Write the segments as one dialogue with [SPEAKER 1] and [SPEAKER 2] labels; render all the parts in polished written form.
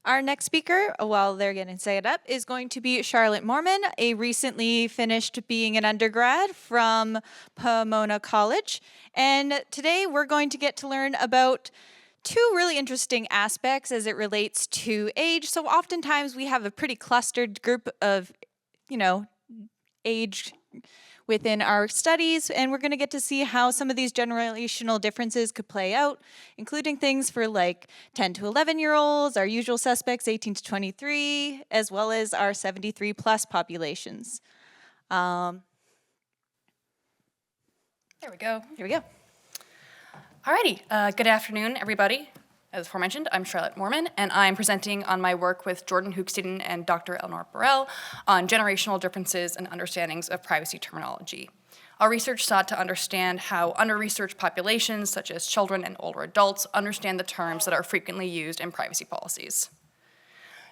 [SPEAKER 1] Our next speaker, while they're getting set up, is going to be Charlotte Mormon, a recently finished being an undergrad from Pomona College. And today we're going to get to learn about two really interesting aspects as it relates to age. So oftentimes we have a pretty clustered group of, age within our studies, and we're going to get to see how some of these generational differences could play out, including things for like 10 to 11-year-olds, our usual suspects 18 to 23, as well as our 73 plus populations.
[SPEAKER 2] There we go.
[SPEAKER 1] Here we go.
[SPEAKER 2] Alrighty, good afternoon, everybody. As aforementioned, I'm Charlotte Mormon, and I'm presenting on my work with Jordan Hoogsteden and Dr. Eleanor Burrell on generational differences and understandings of privacy terminology. Our research sought to understand how under-researched populations, such as children and older adults, understand the terms that are frequently used in privacy policies.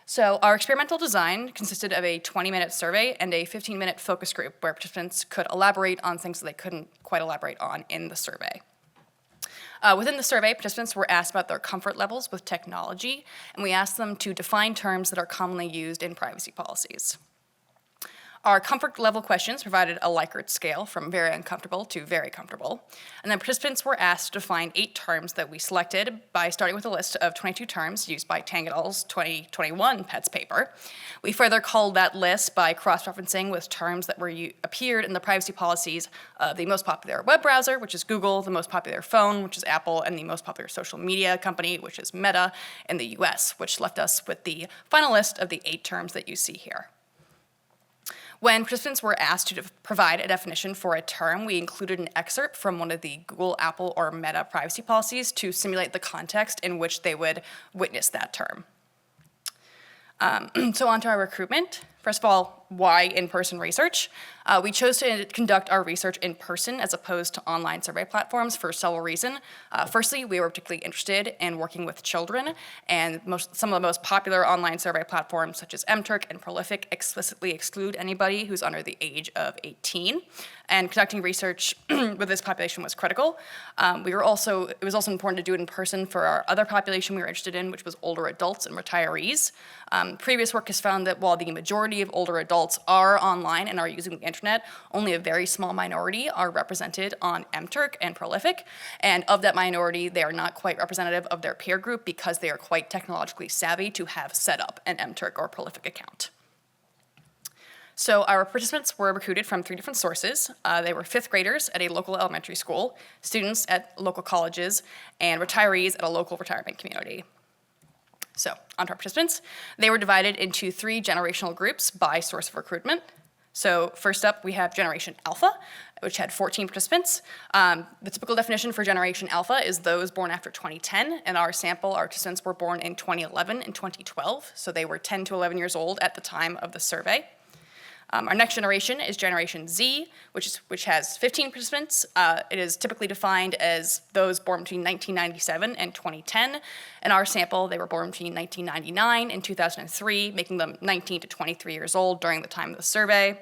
[SPEAKER 2] So our experimental design consisted of a 20-minute survey and a 15-minute focus group where participants could elaborate on things that they couldn't quite elaborate on in the survey. Within the survey, participants were asked about their comfort levels with technology, and we asked them to define terms that are commonly used in privacy policies. Our comfort level questions provided a Likert scale from very uncomfortable to very comfortable, and then participants were asked to define 8 terms that we selected by starting with a list of 22 terms used by Tangadal's 2021 PETS paper. We further culled that list by cross-referencing with terms that appeared in the privacy policies of the most popular web browser, which is Google, the most popular phone, which is Apple, and the most popular social media company, which is Meta in the US, which left us with the final list of the 8 terms that you see here. When participants were asked to provide a definition for a term, we included an excerpt from one of the Google, Apple, or Meta privacy policies to simulate the context in which they would witness that term. So on to our recruitment. First of all, why in-person research? We chose to conduct our research in person as opposed to online survey platforms for several reasons. Firstly, we were particularly interested in working with children, and some of the most popular online survey platforms such as Mturk and Prolific explicitly exclude anybody who's under the age of 18. And conducting research with this population was critical. It was also important to do it in person for our other population we were interested in, which was older adults and retirees. Previous work has found that while the majority of older adults are online and are using the internet, only a very small minority are represented on Mturk and Prolific. And of that minority, they are not quite representative of their peer group because they are quite technologically savvy to have set up an Mturk or Prolific account. So our participants were recruited from 3 different sources. They were 5th graders at a local elementary school, students at local colleges, and retirees at a local retirement community. So, onto our participants. They were divided into 3 generational groups by source of recruitment. So first up, we have Generation Alpha, which had 14 participants. The typical definition for Generation Alpha is those born after 2010, and our participants were born in 2011 and 2012, so they were 10 to 11 years old at the time of the survey. Our next generation is Generation Z, which has 15 participants. It is typically defined as those born between 1997 and 2010. In our sample, they were born between 1999 and 2003, making them 19 to 23 years old during the time of the survey.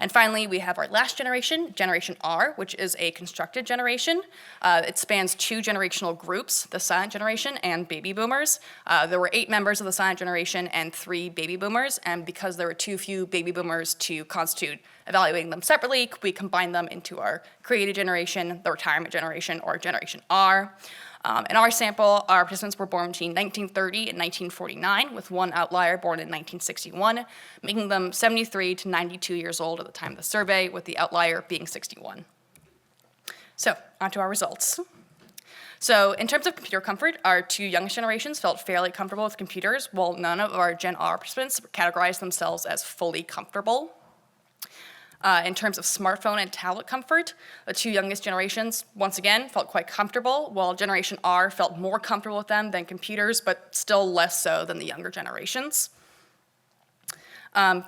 [SPEAKER 2] And finally, we have our last generation, Generation R, which is a constructed generation. It spans 2 generational groups, the silent generation and baby boomers. There were 8 members of the silent generation and 3 baby boomers, and because there were too few baby boomers to constitute evaluating them separately, we combined them into our created generation, the retirement generation, or Generation R. In our sample, our participants were born between 1930 and 1949, with 1 outlier born in 1961, making them 73 to 92 years old at the time of the survey, with the outlier being 61. So, onto our results. So, in terms of computer comfort, our 2 youngest generations felt fairly comfortable with computers, while none of our Gen R participants categorized themselves as fully comfortable. In terms of smartphone and tablet comfort, the 2 youngest generations, once again, felt quite comfortable, while Generation R felt more comfortable with them than computers, but still less so than the younger generations.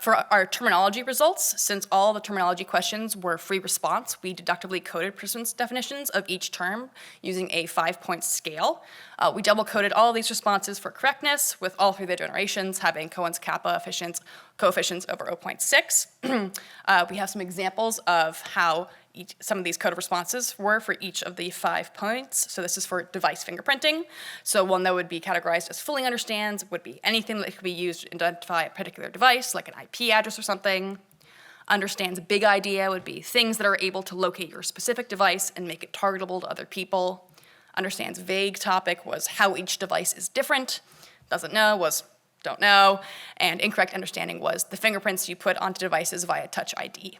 [SPEAKER 2] For our terminology results, since all the terminology questions were free response, we deductively coded participants' definitions of each term using a 5-point scale. We double-coded all of these responses for correctness, with all 3 of the generations having Cohen's kappa coefficients over 0.6. We have some examples of how some of these coded responses were for each of the 5 points. So this is for device fingerprinting. So one that would be categorized as fully understands would be anything that could be used to identify a particular device, like an IP address or something. Understands big idea would be things that are able to locate your specific device and make it targetable to other people. Understands vague topic was how each device is different. Doesn't know was don't know. And incorrect understanding was the fingerprints you put onto devices via Touch ID.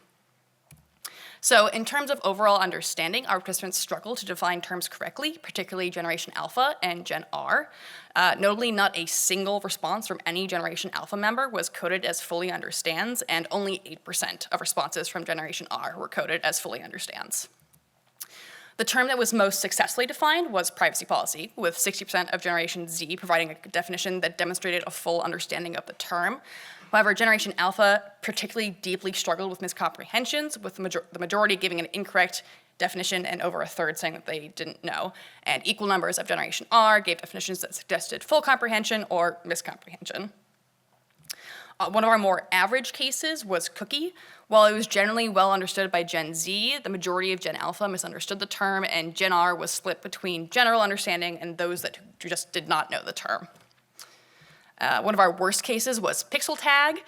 [SPEAKER 2] So in terms of overall understanding, our participants struggled to define terms correctly, particularly Generation Alpha and Gen R. Notably, not a single response from any Generation Alpha member was coded as fully understands, and only 8% of responses from Generation R were coded as fully understands. The term that was most successfully defined was privacy policy, with 60% of Generation Z providing a definition that demonstrated a full understanding of the term. However, Generation Alpha particularly deeply struggled with miscomprehensions, with the majority giving an incorrect definition and over a third saying that they didn't know. And equal numbers of Generation R gave definitions that suggested full comprehension or miscomprehension. One of our more average cases was cookie. While it was generally well understood by Gen Z, the majority of Gen Alpha misunderstood the term, and Gen R was split between general understanding and those that just did not know the term. One of our worst cases was pixel tag,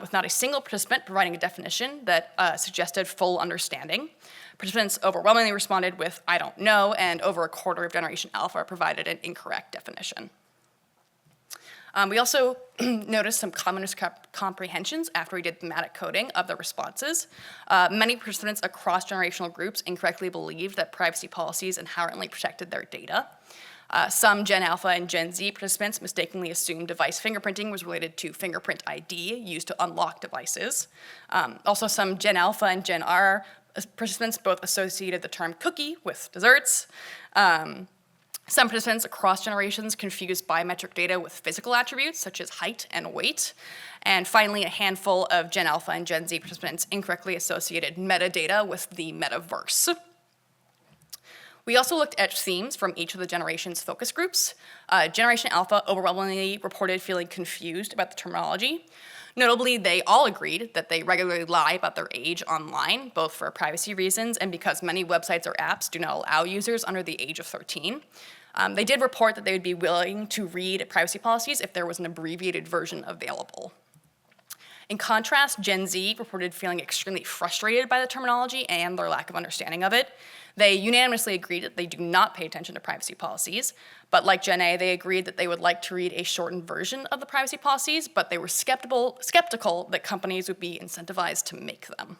[SPEAKER 2] with not a single participant providing a definition that suggested full understanding. Participants overwhelmingly responded with I don't know, and over a quarter of Generation Alpha provided an incorrect definition. We also noticed some common miscomprehensions after we did thematic coding of the responses. Many participants across generational groups incorrectly believed that privacy policies inherently protected their data. Some Gen Alpha and Gen Z participants mistakenly assumed device fingerprinting was related to fingerprint ID used to unlock devices. Also, some Gen Alpha and Gen R participants both associated the term cookie with desserts. Some participants across generations confused biometric data with physical attributes, such as height and weight. And finally, a handful of Gen Alpha and Gen Z participants incorrectly associated metadata with the metaverse. We also looked at themes from each of the generation's focus groups. Generation Alpha overwhelmingly reported feeling confused about the terminology. Notably, they all agreed that they regularly lie about their age online, both for privacy reasons and because many websites or apps do not allow users under the age of 13. They did report that they would be willing to read privacy policies if there was an abbreviated version available. In contrast, Gen Z reported feeling extremely frustrated by the terminology and their lack of understanding of it. They unanimously agreed that they do not pay attention to privacy policies, but like Gen A, they agreed that they would like to read a shortened version of the privacy policies, but they were skeptical that companies would be incentivized to make them.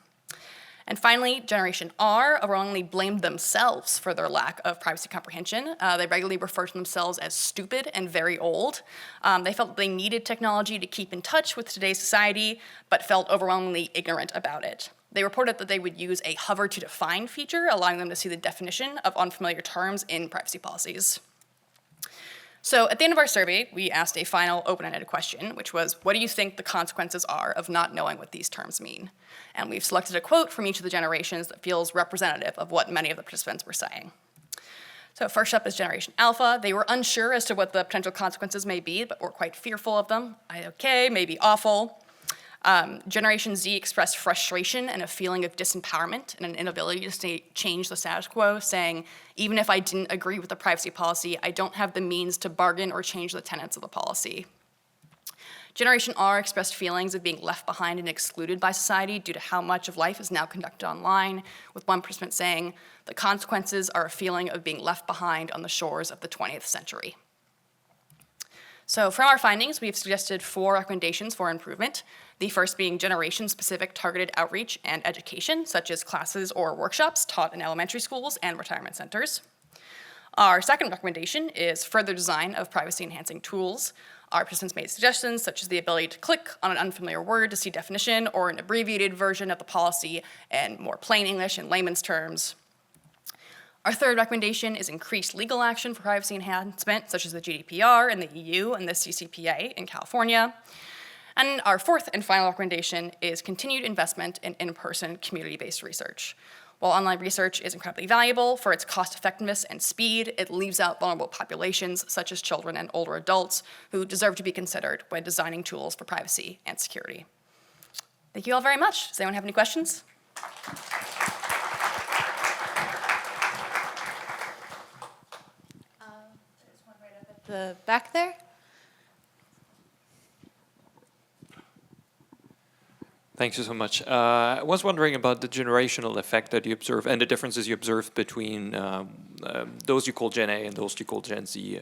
[SPEAKER 2] And finally, Generation R overwhelmingly blamed themselves for their lack of privacy comprehension. They regularly refer to themselves as stupid and very old. They felt that they needed technology to keep in touch with today's society, but felt overwhelmingly ignorant about it. They reported that they would use a hover to define feature, allowing them to see the definition of unfamiliar terms in privacy policies. So at the end of our survey, we asked a final open-ended question, which was, what do you think the consequences are of not knowing what these terms mean? And we've selected a quote from each of the generations that feels representative of what many of the participants were saying. So first up is Generation Alpha. They were unsure as to what the potential consequences may be, but were quite fearful of them. Okay, maybe awful. Generation Z expressed frustration and a feeling of disempowerment and an inability to change the status quo, saying, even if I didn't agree with the privacy policy, I don't have the means to bargain or change the tenets of the policy. Generation R expressed feelings of being left behind and excluded by society due to how much of life is now conducted online, with one participant saying, the consequences are a feeling of being left behind on the shores of the 20th century. So from our findings, we've suggested 4 recommendations for improvement. The first being generation-specific targeted outreach and education, such as classes or workshops taught in elementary schools and retirement centers. Our second recommendation is further design of privacy-enhancing tools. Our participants made suggestions, such as the ability to click on an unfamiliar word to see definition or an abbreviated version of the policy in more plain English and layman's terms. Our third recommendation is increased legal action for privacy enhancement, such as the GDPR in the EU and the CCPA in California. And our fourth and final recommendation is continued investment in in-person community-based research. While online research is incredibly valuable for its cost-effectiveness and speed, it leaves out vulnerable populations, such as children and older adults, who deserve to be considered when designing tools for privacy and security. Thank you all very much. Does anyone have any questions?
[SPEAKER 1] the back there.
[SPEAKER 3] Thank you so much. I was wondering about the generational effect that you observe and the differences you observe between those you call Gen A and those you call Gen Z.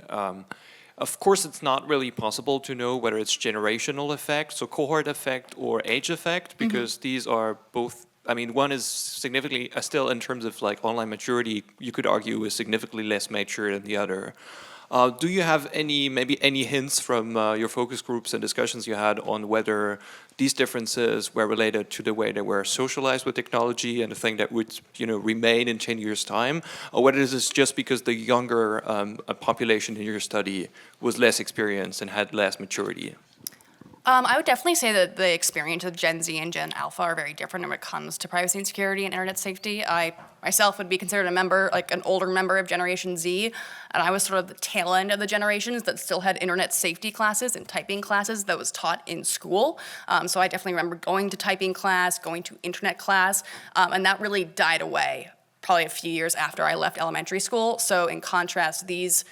[SPEAKER 3] Of course, it's not really possible to know whether it's generational effect, so cohort effect, or age effect, because these are both. I mean, one is significantly, still in terms of like online maturity, you could argue is significantly less mature than the other. Do you have maybe any hints from your focus groups and discussions you had on whether these differences were related to the way they were socialized with technology and the thing that would, remain in 10 years' time, or whether this is just because the younger population in your study was less experienced and had less maturity?
[SPEAKER 2] I would definitely say that the experience of Gen Z and Gen Alpha are very different when it comes to privacy and security and internet safety. I myself would be considered a member, like an older member of Generation Z, and I was sort of the tail end of the generations that still had internet safety classes and typing classes that was taught in school. So I definitely remember going to typing class, going to internet class, and that really died away probably a few years after I left elementary school. So in contrast, these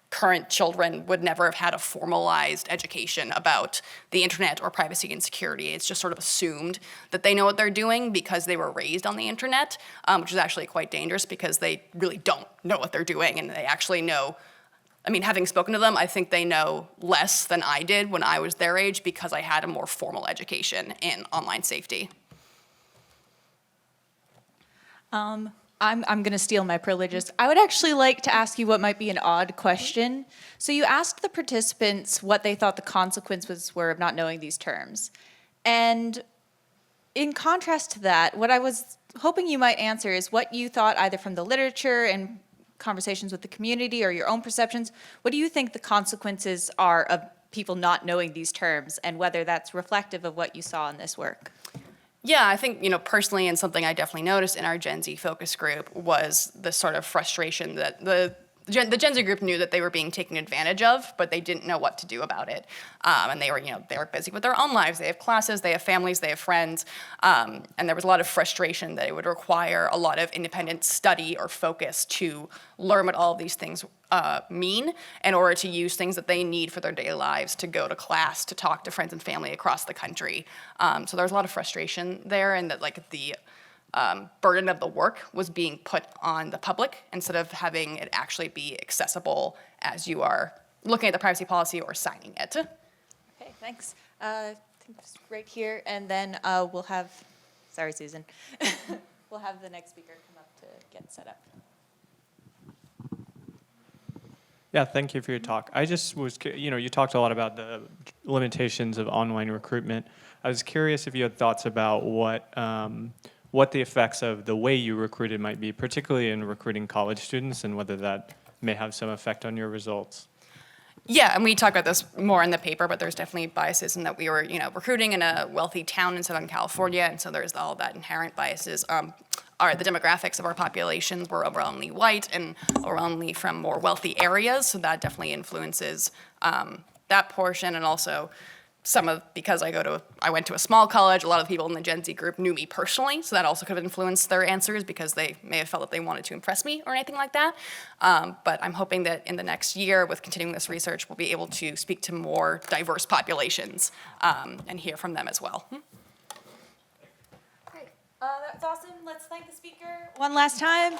[SPEAKER 2] current children would never have had a formalized education about the internet or privacy and security. It's just sort of assumed that they know what they're doing because they were raised on the internet, which is actually quite dangerous because they really don't know what they're doing, and they actually know. I mean, having spoken to them, I think they know less than I did when I was their age because I had a more formal education in online safety.
[SPEAKER 1] I'm going to steal my privileges. I would actually like to ask you what might be an odd question. So you asked the participants what they thought the consequences were of not knowing these terms. And in contrast to that, what I was hoping you might answer is what you thought either from the literature and conversations with the community or your own perceptions. What do you think the consequences are of people not knowing these terms, and whether that's reflective of what you saw in this work?
[SPEAKER 2] Yeah, I think, personally, and something I definitely noticed in our Gen Z focus group was the sort of frustration that the Gen Z group knew that they were being taken advantage of, but they didn't know what to do about it. And they were busy with their own lives. They have classes, they have families, they have friends. And there was a lot of frustration that it would require a lot of independent study or focus to learn what all of these things mean in order to use things that they need for their daily lives, to go to class, to talk to friends and family across the country. So there was a lot of frustration there, and that the burden of the work was being put on the public instead of having it actually be accessible as you are looking at the privacy policy or signing it.
[SPEAKER 1] Okay, thanks. I think it's right here, and then we'll have, sorry, Susan. We'll have the next speaker come up to get set up.
[SPEAKER 4] Yeah, thank you for your talk. I just was, you talked a lot about the limitations of online recruitment. I was curious if you had thoughts about what the effects of the way you recruited might be, particularly in recruiting college students, and whether that may have some effect on your results.
[SPEAKER 2] Yeah, and we talk about this more in the paper, but there's definitely biases in that we were, recruiting in a wealthy town in Southern California, and so there's all that inherent biases. The demographics of our populations were overwhelmingly white and overwhelmingly from more wealthy areas, so that definitely influences that portion, and also because I went to a small college, a lot of people in the Gen Z group knew me personally, so that also could have influenced their answers because they may have felt that they wanted to impress me or anything like that. But I'm hoping that in the next year, with continuing this research, we'll be able to speak to more diverse populations and hear from them as well.
[SPEAKER 1] Great. That's awesome. Let's thank the speaker one last time.